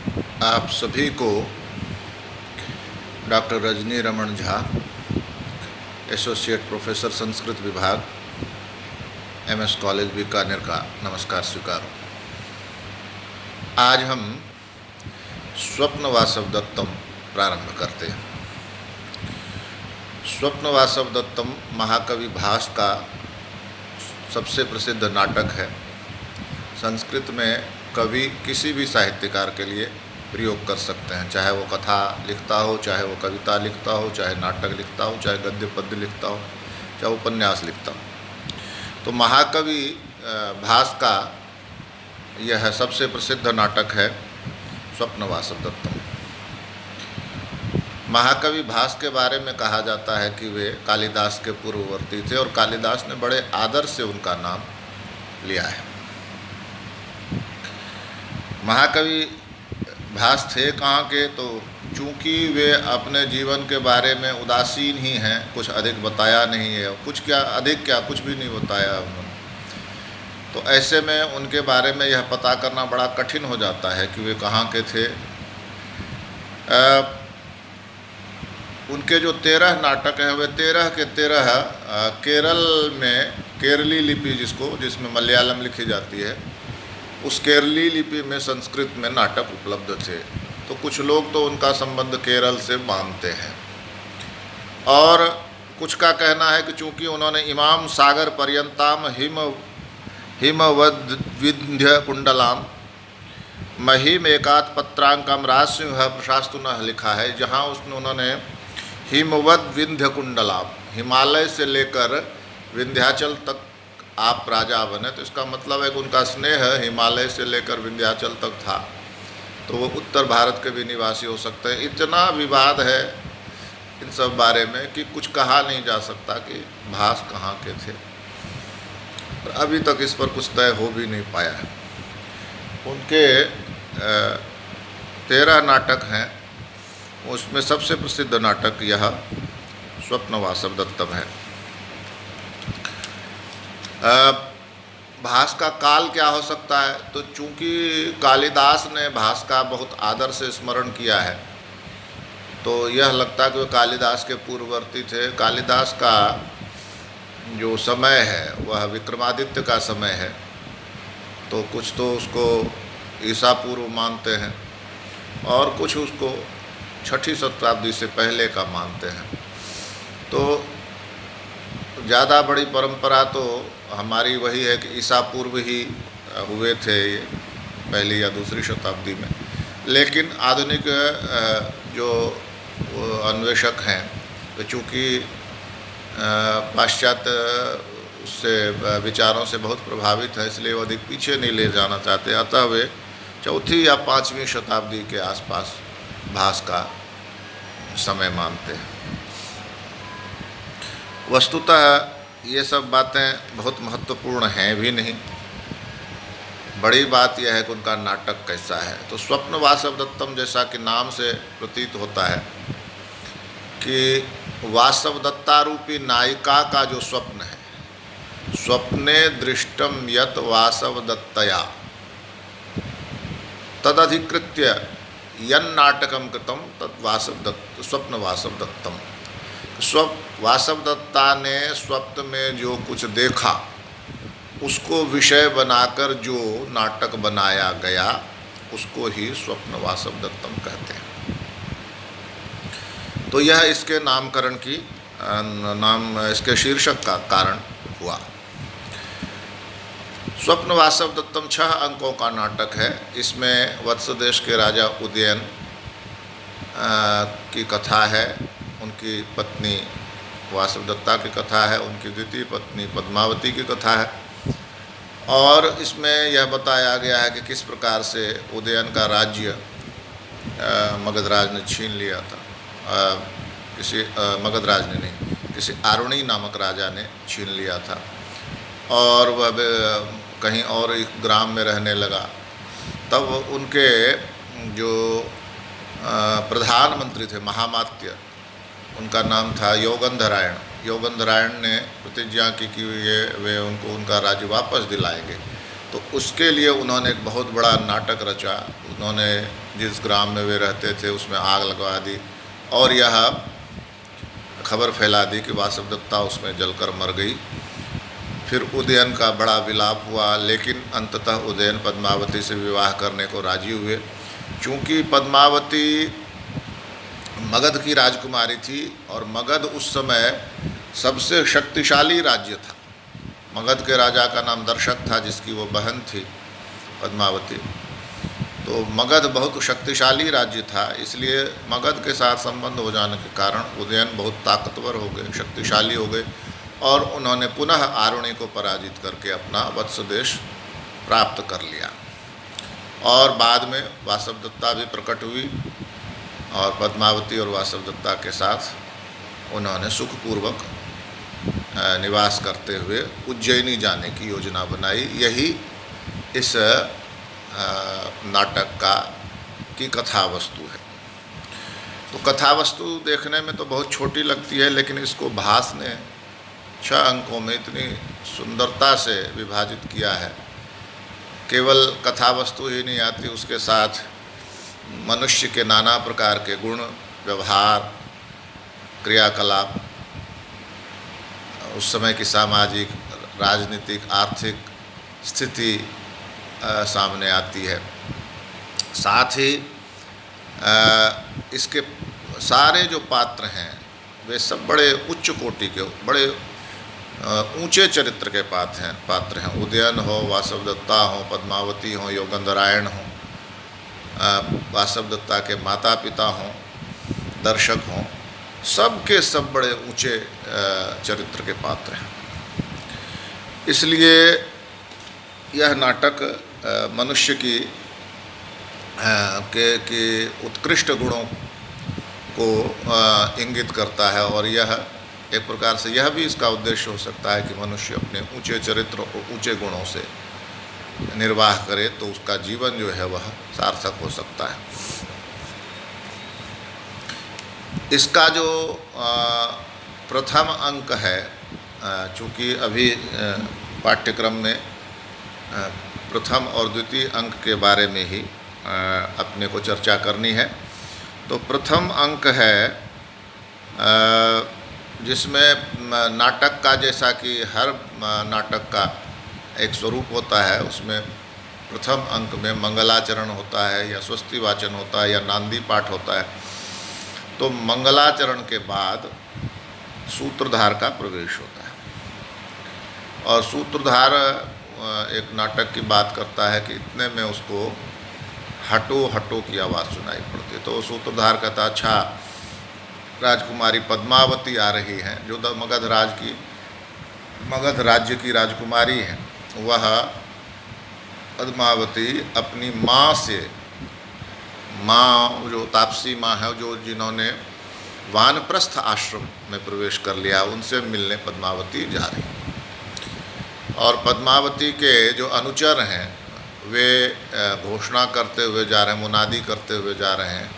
आप सभी को doctor Rajni Raman Jha, associate professor Sanskrit विभाग, एमएस कॉलेज बीकानेर का नमस्कार स्वीकारो। आज हम स्वप्न वासव दत्तम प्रारंभ करते हैं। स्वप्न वासव दत्तम महाकवि भास का सबसे प्रसिद्ध नाटक है। संस्कृत में कवि किसी भी साहित्यकार के लिए प्रयोग कर सकते हैं, चाहे वो कथा लिखता हो, चाहे वो कविता लिखता हो, चाहे नाटक लिखता हो, चाहे गद्य पद्य लिखता हो, चाहे उपन्यास लिखता हो। तो महाकवि भास का यह सबसे प्रसिद्ध नाटक है स्वप्न वासव दत्तम। महाकवि भास के बारे में कहा जाता है कि वे कालिदास के पूर्ववर्ती थे और कालिदास ने बड़े आदर से उनका नाम लिया है। महाकवि भास थे कहाँ के? तो चूँकि वे अपने जीवन के बारे में उदासीन ही हैं, कुछ अधिक बताया नहीं है, कुछ भी नहीं बताया उन्होंने। तो ऐसे में उनके बारे में यह पता करना बड़ा कठिन हो जाता है कि वे कहाँ के थे। उनके जो 13 नाटक हैं वे 13 के 13 केरल में केरली लिपि जिसमें मलयालम लिखी जाती है, उस केरली लिपि में संस्कृत में नाटक उपलब्ध थे। तो कुछ लोग तो उनका संबंध केरल से मानते हैं और कुछ का कहना है कि चूँकि उन्होंने इमाम सागर पर्यंताम हिमवद विंध्य कुंडलाम महिम एकात पत्रांकम राजसिंह प्रशास्तुनः लिखा है, जहाँ उन्होंने हिमवद विंध्य कुंडलाम, हिमालय से लेकर विंध्याचल तक आप राजा बने। तो इसका मतलब है कि उनका स्नेह हिमालय से लेकर विंध्याचल तक था, तो वो उत्तर भारत के भी निवासी हो सकते हैं। इतना विवाद है इन सब बारे में कि कुछ कहा नहीं जा सकता कि भास कहाँ के थे। अभी तक इस पर कुछ तय हो भी नहीं पाया है। उनके 13 नाटक हैं, उसमें सबसे प्रसिद्ध नाटक यह स्वप्न वासव दत्तम है। भास का काल क्या हो सकता है? तो चूँकि कालिदास ने भास का बहुत आदर से स्मरण किया है, तो यह लगता है कि वे कालिदास के पूर्ववर्ती थे। कालिदास का जो समय है वह विक्रमादित्य का समय है, तो कुछ तो उसको ईसा पूर्व मानते हैं और कुछ उसको 6ठी शताब्दी से पहले का मानते हैं। तो ज़्यादा बड़ी परंपरा तो हमारी वही है कि ईसा पूर्व ही हुए थे, पहली या दूसरी शताब्दी में। लेकिन आधुनिक जो अन्वेषक हैं तो चूँकि पाश्चात्य उससे विचारों से बहुत प्रभावित है, इसलिए वो अधिक पीछे नहीं ले जाना चाहते। अतः वे 4ठी या 5वीं शताब्दी के आसपास भास का समय मानते हैं। वस्तुतः ये सब बातें बहुत महत्वपूर्ण हैं भी नहीं, बड़ी बात यह है कि उनका नाटक कैसा है। तो स्वप्न वासव दत्तम, जैसा कि नाम से प्रतीत होता है कि वासव दत्ता रूपी नायिका का जो स्वप्न है, स्वप्ने दृष्टम यत वासव दत्तया तदधिकृत्य यन नाटकम कृतम तद स्वप्न वासव दत्तम। वासव दत्ता ने स्वप्न में जो कुछ देखा उसको विषय बनाकर जो नाटक बनाया गया उसको ही स्वप्न वासव दत्तम कहते हैं। तो यह इसके नामकरण की इसके शीर्षक का कारण हुआ। स्वप्न वासव दत्तम 6 अंकों का नाटक है। इसमें वत्स देश के राजा उदयन की कथा है, उनकी पत्नी वासव दत्ता की कथा है, उनकी द्वितीय पत्नी पद्मावती की कथा है, और इसमें यह बताया गया है कि किस प्रकार से उदयन का राज्य मगधराज ने छीन लिया था। मगधराज ने नहीं, किसी आरुणी नामक राजा ने छीन लिया था और वह कहीं और एक ग्राम में रहने लगा। तब उनके जो प्रधानमंत्री थे महामात्य, उनका नाम था योगंधरायण ने प्रतिज्ञा की कि वे उनको उनका राज्य वापस दिलाएंगे। तो उसके लिए उन्होंने एक बहुत बड़ा नाटक रचा। उन्होंने जिस ग्राम में वे रहते थे उसमें आग लगवा दी और यह खबर फैला दी कि वासवदत्ता उसमें जलकर मर गई। फिर उदयन का बड़ा विलाप हुआ, लेकिन अंततः उदयन पद्मावती से विवाह करने को राजी हुए। चूँकि पद्मावती मगध की राजकुमारी थी और मगध उस समय सबसे शक्तिशाली राज्य था। मगध के राजा का नाम दर्शक था, जिसकी वो बहन थी पद्मावती। तो मगध बहुत शक्तिशाली राज्य था, इसलिए मगध के साथ संबंध हो जाने के कारण उदयन बहुत ताकतवर हो गए, शक्तिशाली हो गए और उन्होंने पुनः आरुणि को पराजित करके अपना वत्स देश प्राप्त कर लिया। और बाद में वासवदत्ता भी प्रकट हुई और पद्मावती और वासवदत्ता के साथ उन्होंने सुखपूर्वक निवास करते हुए उज्जैनी जाने की योजना बनाई। यही इस नाटक की कथा वस्तु है। तो कथा वस्तु देखने में तो बहुत छोटी लगती है, लेकिन इसको भास ने 6 अंकों में इतनी सुंदरता से विभाजित किया है। केवल कथा वस्तु ही नहीं आती, उसके साथ मनुष्य के नाना प्रकार के गुण, व्यवहार, क्रियाकलाप, उस समय की सामाजिक, राजनीतिक, आर्थिक स्थिति सामने आती है। साथ ही इसके सारे जो पात्र हैं वे सब बड़े उच्च कोटि के, बड़े ऊंचे चरित्र के पात्र हैं। उदयन हो, वासवदत्ता हो, पद्मावती हो, योगंधरायण हो, वासवदत्ता के माता पिता हों, दर्शक हों, सब के सब बड़े ऊंचे चरित्र के पात्र हैं। इसलिए यह नाटक मनुष्य की के उत्कृष्ट गुणों को इंगित करता है और यह एक प्रकार से यह भी इसका उद्देश्य हो सकता है कि मनुष्य अपने ऊंचे चरित्र और ऊंचे गुणों से निर्वाह करे तो उसका जीवन जो है वह सार्थक हो सकता है। इसका जो प्रथम अंक है, चूँकि अभी पाठ्यक्रम में प्रथम और द्वितीय अंक के बारे में ही अपने को चर्चा करनी है, तो प्रथम अंक है जिसमें नाटक का, जैसा कि हर नाटक का एक स्वरूप होता है, उसमें प्रथम अंक में मंगलाचरण होता है या स्वस्ति वाचन होता है या नांदी पाठ होता है। तो मंगलाचरण के बाद सूत्रधार का प्रवेश होता है और सूत्रधार एक नाटक की बात करता है कि इतने में उसको हटो हटो की आवाज़ सुनाई पड़ती है। तो सूत्रधार कहता, अच्छा राजकुमारी पद्मावती आ रही हैं, जो मगध राज्य की राजकुमारी हैं। वह पद्मावती अपनी माँ से, माँ जो तापसी माँ है, जो जिन्होंने वानप्रस्थ आश्रम में प्रवेश कर लिया, उनसे मिलने पद्मावती जा रही। और पद्मावती के जो अनुचर हैं वे घोषणा करते हुए जा रहे हैं, मुनादी करते हुए जा रहे हैं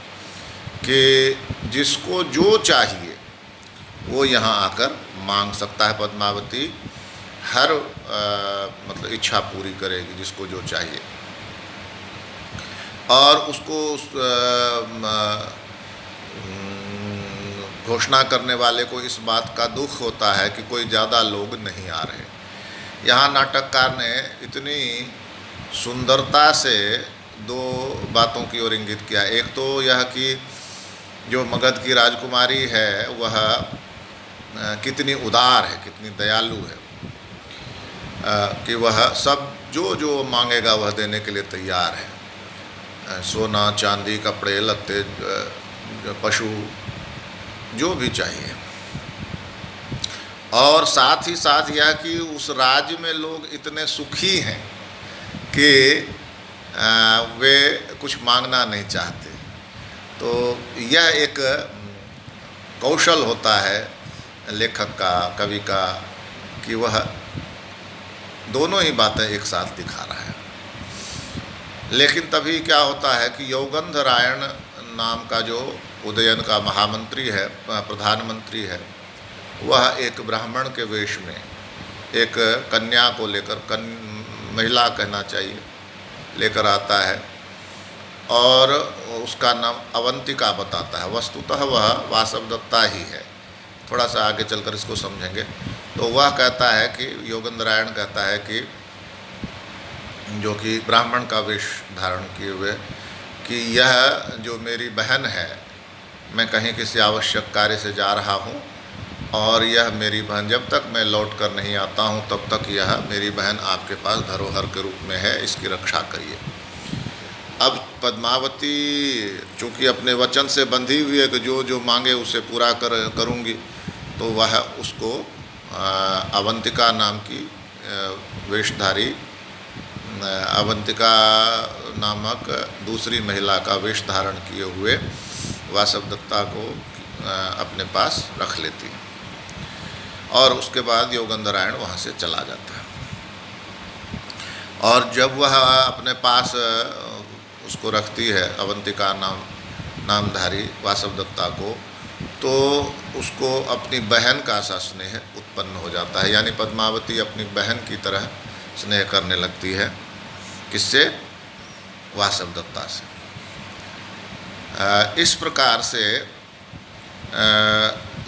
कि जिसको जो चाहिए वो यहाँ आकर मांग सकता है। पद्मावती हर मतलब इच्छा पूरी करेगी, जिसको जो चाहिए। और उसको घोषणा करने वाले को इस बात का दुख होता है कि कोई ज़्यादा लोग नहीं आ रहे। यहाँ नाटककार ने इतनी सुंदरता से 2 बातों की ओर इंगित किया। एक तो यह कि जो मगध की राजकुमारी है वह कितनी उदार है, कितनी दयालु है, कि वह सब जो जो मांगेगा वह देने के लिए तैयार है। सोना, चांदी, कपड़े, लत्ते, पशु, जो भी चाहिए। और साथ ही साथ यह कि उस राज्य में लोग इतने सुखी हैं कि वे कुछ मांगना नहीं चाहते। तो यह एक कौशल होता है लेखक का, कवि का, कि वह दोनों ही बातें एक साथ दिखा रहा है। लेकिन तभी क्या होता है कि योगंधरायण नाम का जो उदयन का महामंत्री है, प्रधानमंत्री है, वह एक ब्राह्मण के वेश में एक कन्या को लेकर महिला कहना चाहिए, लेकर आता है और उसका नाम अवंतिका बताता है। वस्तुतः वह वासवदत्ता ही है। थोड़ा सा आगे चलकर इसको समझेंगे। तो वह कहता है कि योगेंद्रायण कहता है कि जो कि ब्राह्मण का वेश धारण किए हुए, कि यह जो मेरी बहन है, मैं कहीं किसी आवश्यक कार्य से जा रहा हूँ और यह मेरी बहन, जब तक मैं लौट कर नहीं आता हूँ तब तक यह मेरी बहन आपके पास धरोहर के रूप में है, इसकी रक्षा करिए। अब पद्मावती चूँकि अपने वचन से बंधी हुई है कि जो जो मांगे उसे पूरा करूँगी, तो वह उसको अवंतिका नाम की वेशधारी, अवंतिका नामक दूसरी महिला का वेश धारण किए हुए वासवदत्ता को अपने पास रख लेती और उसके बाद योगेंद्रायण वहाँ से चला जाता है। और जब वह अपने पास उसको रखती है, अवंतिका नामधारी वासवदत्ता को, तो उसको अपनी बहन का सा स्नेह उत्पन्न हो जाता है। यानी पद्मावती अपनी बहन की तरह स्नेह करने लगती है। किससे? वासवदत्ता से। इस प्रकार से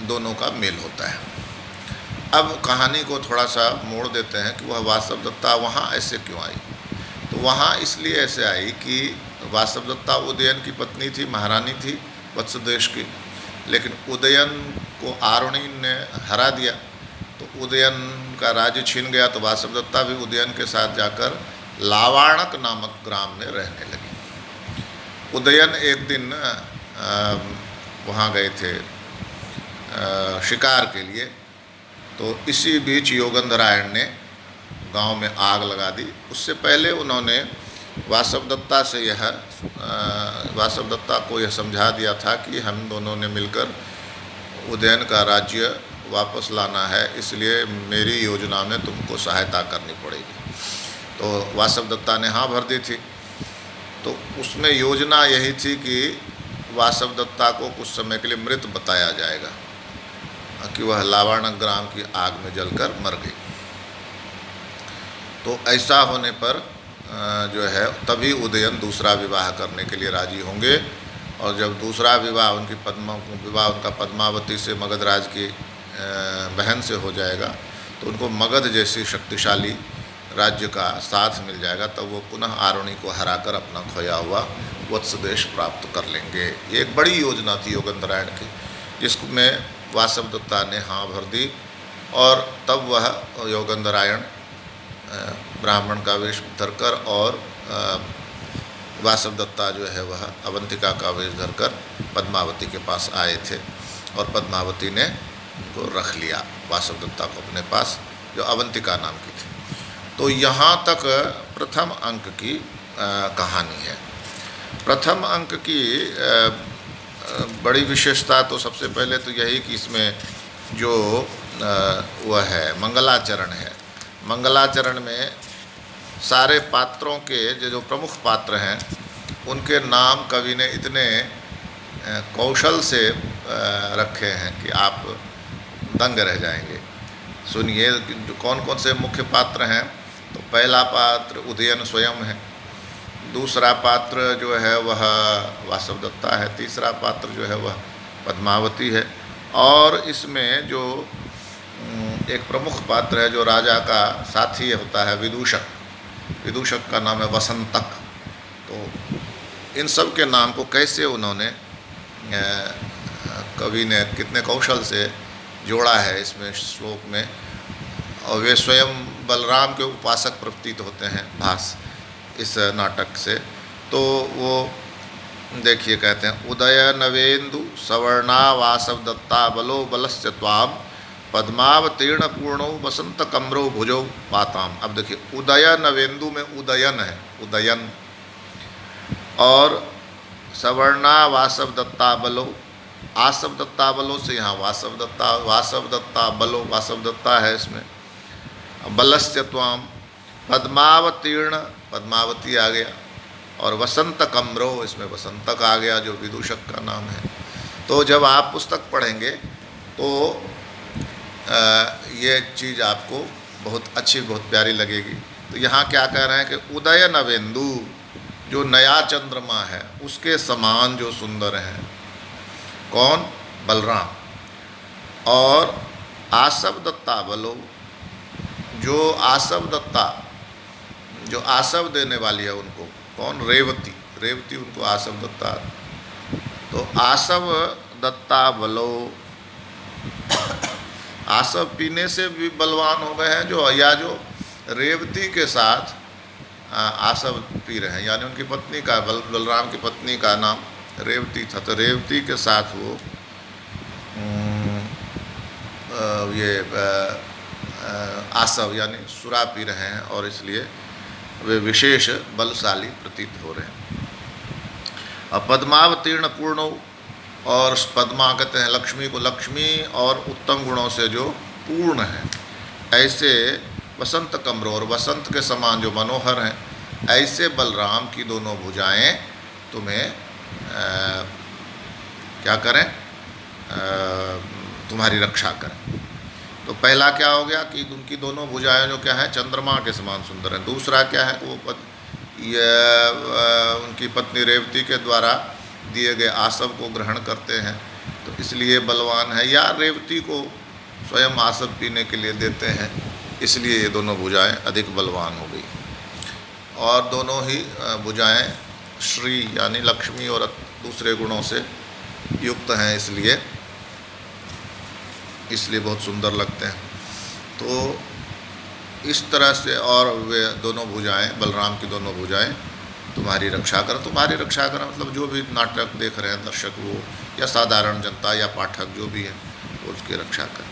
दोनों का मेल होता है। अब कहानी को थोड़ा सा मोड़ देते हैं कि वह वासवदत्ता वहाँ ऐसे क्यों आई। तो वहाँ इसलिए ऐसे आई कि वासवदत्ता उदयन की पत्नी थी, महारानी थी वत्स देश की, लेकिन उदयन को आरुणि ने हरा दिया, तो उदयन का राज्य छीन गया। तो वासवदत्ता भी उदयन के साथ जाकर लावाणक नामक ग्राम में रहने लगी। उदयन एक दिन वहाँ गए थे शिकार के लिए, तो इसी बीच योगेंद्रायण ने गांव में आग लगा दी। उससे पहले उन्होंने वासवदत्ता को यह समझा दिया था कि हम दोनों ने मिलकर उदयन का राज्य वापस लाना है, इसलिए मेरी योजना में तुमको सहायता करनी पड़ेगी। तो वासवदत्ता ने हाँ भर दी थी। तो उसमें योजना यही थी कि वासवदत्ता को कुछ समय के लिए मृत बताया जाएगा, कि वह लावाणक ग्राम की आग में जलकर मर गई। तो ऐसा होने पर जो है तभी उदयन दूसरा विवाह करने के लिए राजी होंगे। और जब दूसरा विवाह उनका पद्मावती से, मगधराज की बहन से हो जाएगा, तो उनको मगध जैसी शक्तिशाली राज्य का साथ मिल जाएगा, तब वो पुनः आरुणि को हराकर अपना खोया हुआ वत्स देश प्राप्त कर लेंगे। ये एक बड़ी योजना थी योगेंद्रायण की, जिसमें वासवदत्ता ने हाँ भर दी। और तब वह योगेंद्रायण ब्राह्मण का वेश धरकर और वासवदत्ता जो है वह अवंतिका का वेश धरकर पद्मावती के पास आए थे, और पद्मावती ने उनको रख लिया, वासवदत्ता को अपने पास, जो अवंतिका नाम की थी। तो यहाँ तक प्रथम अंक की कहानी है। प्रथम अंक की बड़ी विशेषता तो सबसे पहले तो यही कि इसमें जो वह है मंगलाचरण है। मंगलाचरण में सारे पात्रों के जो प्रमुख पात्र हैं उनके नाम कवि ने इतने कौशल से रखे हैं कि आप दंग रह जाएंगे। सुनिए कौन कौन से मुख्य पात्र हैं। तो पहला पात्र उदयन स्वयं है, दूसरा पात्र जो है वह वासवदत्ता है, तीसरा पात्र जो है वह पद्मावती है, और इसमें जो एक प्रमुख पात्र है जो राजा का साथी होता है विदूषक, विदूषक का नाम है वसंतक। तो इन सब के नाम को कैसे उन्होंने कवि ने कितने कौशल से जोड़ा है इसमें श्लोक में। और वे स्वयं बलराम के उपासक प्रतीत होते हैं भास इस नाटक से। तो वो देखिए कहते हैं उदय नवेंदु सवर्णा वासवदत्ता बलो बलस्य त्वाम पद्मावतीर्ण पूर्णो वसंत कमरो भुजो पाताम। अब देखिए उदय नवेंदु में उदयन है, उदयन, और सवर्णा वासवदत्ता बलो, आसवदत्ता बलो से यहाँ वासवदत्ता, वासवदत्ता बलो, वासवदत्ता है इसमें, बलस्य त्वाम, पद्मावतीर्ण, पद्मावती आ गया, और वसंत कमरो, इसमें वसंतक आ गया जो विदूषक का नाम है। तो जब आप पुस्तक पढ़ेंगे तो ये चीज़ आपको बहुत अच्छी, बहुत प्यारी लगेगी तो यहाँ क्या कह रहे हैं कि उदय नवेंदु, जो नया चंद्रमा है उसके समान जो सुंदर है, कौन? बलराम। और आसव दत्ता बलो, जो आसव दत्ता, जो आसव देने वाली है उनको, कौन? रेवती। रेवती उनको आसव दत्ता। तो आसव दत्ता बलो, आसव पीने से भी बलवान हो गए हैं जो, या जो रेवती के साथ आसव पी रहे हैं, यानी उनकी पत्नी का, बलराम की पत्नी का नाम रेवती था, तो रेवती के साथ वो आसव यानी सुरा पी रहे हैं, और इसलिए वे विशेष बलशाली प्रतीत हो रहे हैं। अब पद्मावतीर्ण पूर्ण, और पद्मा कहते हैं लक्ष्मी को, लक्ष्मी और उत्तम गुणों से जो पूर्ण है, ऐसे वसंत कमरो, और वसंत के समान जो मनोहर हैं, ऐसे बलराम की दोनों भुजाएं तुम्हें क्या करें? तुम्हारी रक्षा करें। तो पहला क्या हो गया कि उनकी दोनों भुजाएं जो क्या है? चंद्रमा के समान सुंदर हैं। दूसरा क्या है? वो उनकी पत्नी रेवती के द्वारा दिए गए आसव को ग्रहण करते हैं, तो इसलिए बलवान है, या रेवती को स्वयं आसव पीने के लिए देते हैं, इसलिए ये दोनों भुजाएं अधिक बलवान हो गई। और दोनों ही भुजाएं श्री यानी लक्ष्मी और दूसरे गुणों से युक्त हैं, इसलिए बहुत सुंदर लगते हैं। तो इस तरह से, और वे दोनों भुजाएं, बलराम की दोनों भुजाएं तुम्हारी रक्षा करें। तुम्हारी रक्षा करें मतलब जो भी नाटक देख रहे हैं दर्शक, वो या साधारण जनता या पाठक जो भी है, वो उसकी रक्षा करें।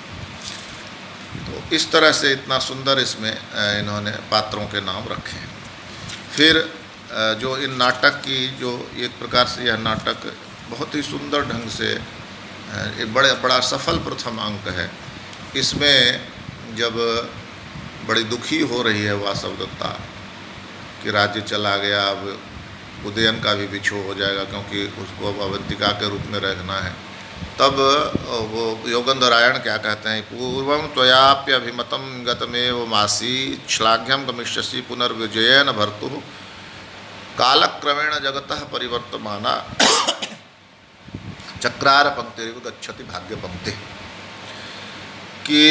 तो इस तरह से इतना सुंदर इसमें इन्होंने पात्रों के नाम रखे हैं। फिर जो इन नाटक की, जो एक प्रकार से यह नाटक बहुत ही सुंदर ढंग से एक बड़ा सफल प्रथम अंक है। इसमें जब बड़ी दुखी हो रही है वासव दत्ता कि राज्य चला गया, अब उदयन का भी विछोह हो जाएगा क्योंकि उसको अब अवंतिका के रूप में रहना है, तब वो योगेंद्रायण क्या कहते हैं? पूर्वं त्वयाप्यभिमतं गतमेव मासी श्लाघ्यं गमिष्यसि पुनर्विजयेन भर्तुः कालक्रमेण जगतः परिवर्तमाना चक्रार पंक्तिरिव गच्छति भाग्य पंक्ति। कि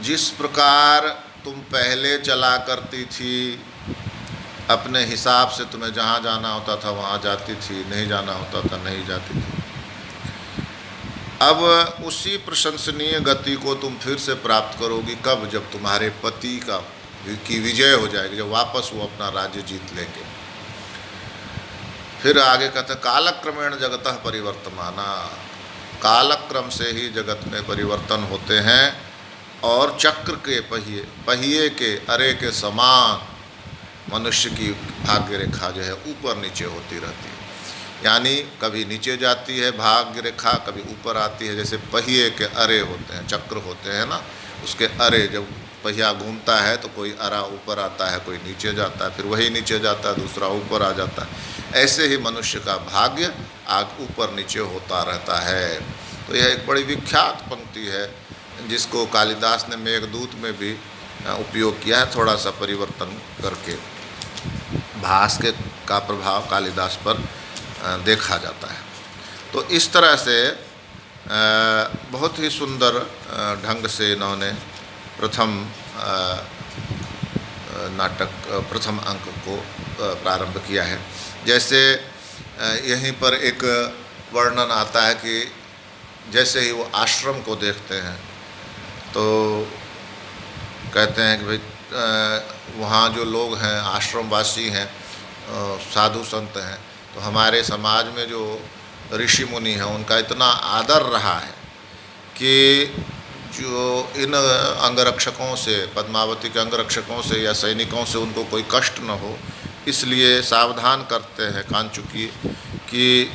जिस प्रकार तुम पहले चला करती थी, अपने हिसाब से तुम्हें जहाँ जाना होता था वहाँ जाती थी, नहीं जाना होता था नहीं जाती थी, अब उसी प्रशंसनीय गति को तुम फिर से प्राप्त करोगी। कब? जब तुम्हारे पति की विजय हो जाएगी, जब वापस वो अपना राज्य जीत लेंगे। फिर आगे कहते हैं कालक्रमेण जगतः परिवर्तमाना, कालक्रम से ही जगत में परिवर्तन होते हैं, और चक्र के पहिए के अरे के समान मनुष्य की भाग्य रेखा जो है ऊपर नीचे होती रहती है, यानी कभी नीचे जाती है भाग्य रेखा, कभी ऊपर आती है। जैसे पहिए के अरे होते हैं, चक्र होते हैं ना, उसके अरे, जब पहिया घूमता है तो कोई अरा ऊपर आता है, कोई नीचे जाता है, फिर वही नीचे जाता है, दूसरा ऊपर आ जाता है। ऐसे ही मनुष्य का भाग्य आग ऊपर नीचे होता रहता है। तो यह एक बड़ी विख्यात पंक्ति है जिसको कालिदास ने मेघदूत में भी उपयोग किया है, थोड़ा सा परिवर्तन करके। भास का प्रभाव कालिदास पर देखा जाता है। तो इस तरह से बहुत ही सुंदर ढंग से इन्होंने प्रथम नाटक, प्रथम अंक को प्रारंभ किया है। जैसे यहीं पर एक वर्णन आता है कि जैसे ही वो आश्रम को देखते हैं तो कहते हैं कि भाई वहाँ जो लोग हैं, आश्रमवासी हैं, साधु संत हैं, तो हमारे समाज में जो ऋषि मुनि हैं उनका इतना आदर रहा है कि जो इन अंगरक्षकों से, पद्मावती के अंगरक्षकों से या सैनिकों से उनको कोई कष्ट न हो, इसलिए सावधान करते हैं कांचुकी कि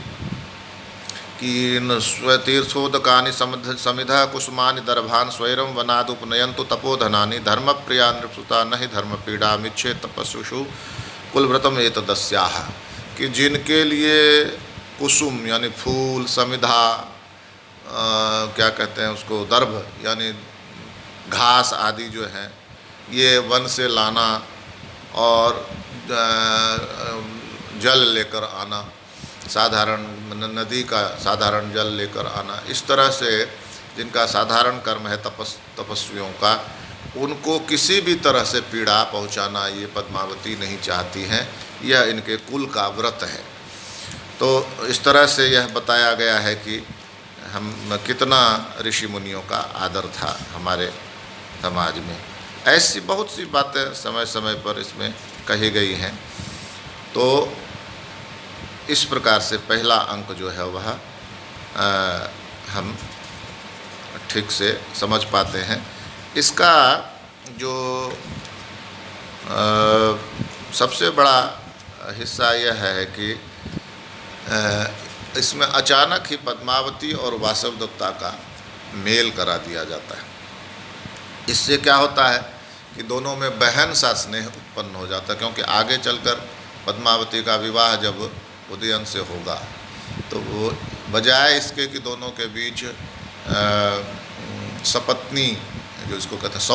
स्वतीर्थोदकानि समिधा कुसुमानि दर्भान् स्वैरं वनादुपनयन्तु तपोधनानि धर्मप्रिया नृपसुता नहि धर्मपीडामिच्छे तपस्विषु कुलव्रतम एतदस्याः। कि जिनके लिए कुसुम यानी फूल, समिधा क्या कहते हैं उसको, दर्भ यानी घास आदि जो है, ये वन से लाना और जल लेकर आना, साधारण नदी का साधारण जल लेकर आना, इस तरह से जिनका साधारण कर्म है तपस्वियों का, उनको किसी भी तरह से पीड़ा पहुंचाना ये पद्मावती नहीं चाहती हैं। यह इनके कुल का व्रत है। तो इस तरह से यह बताया गया है कि हम कितना ऋषि मुनियों का आदर था हमारे समाज में। ऐसी बहुत सी बातें समय समय पर इसमें कही गई हैं। तो इस प्रकार से पहला अंक जो है वह हम ठीक से समझ पाते हैं। इसका जो सबसे बड़ा हिस्सा यह है कि इसमें अचानक ही पद्मावती और वासवदत्ता का मेल करा दिया जाता है। इससे क्या होता है कि दोनों में बहन सा स्नेह उत्पन्न हो जाता है, क्योंकि आगे चलकर पद्मावती का विवाह जब उदयन से होगा तो वो बजाय इसके कि दोनों के बीच सपत्नी, जो इसको कहते हैं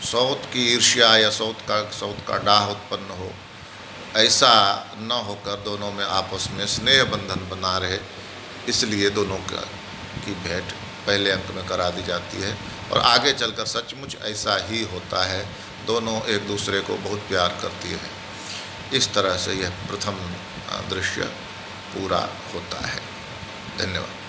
सौत की ईर्ष्या या सौत का डाह उत्पन्न हो, ऐसा न होकर दोनों में आपस में स्नेह बंधन बना रहे, इसलिए दोनों की भेंट पहले अंक में करा दी जाती है। और आगे चलकर सचमुच ऐसा ही होता है, दोनों एक दूसरे को बहुत प्यार करती हैं। इस तरह से यह प्रथम दृश्य पूरा होता है। धन्यवाद।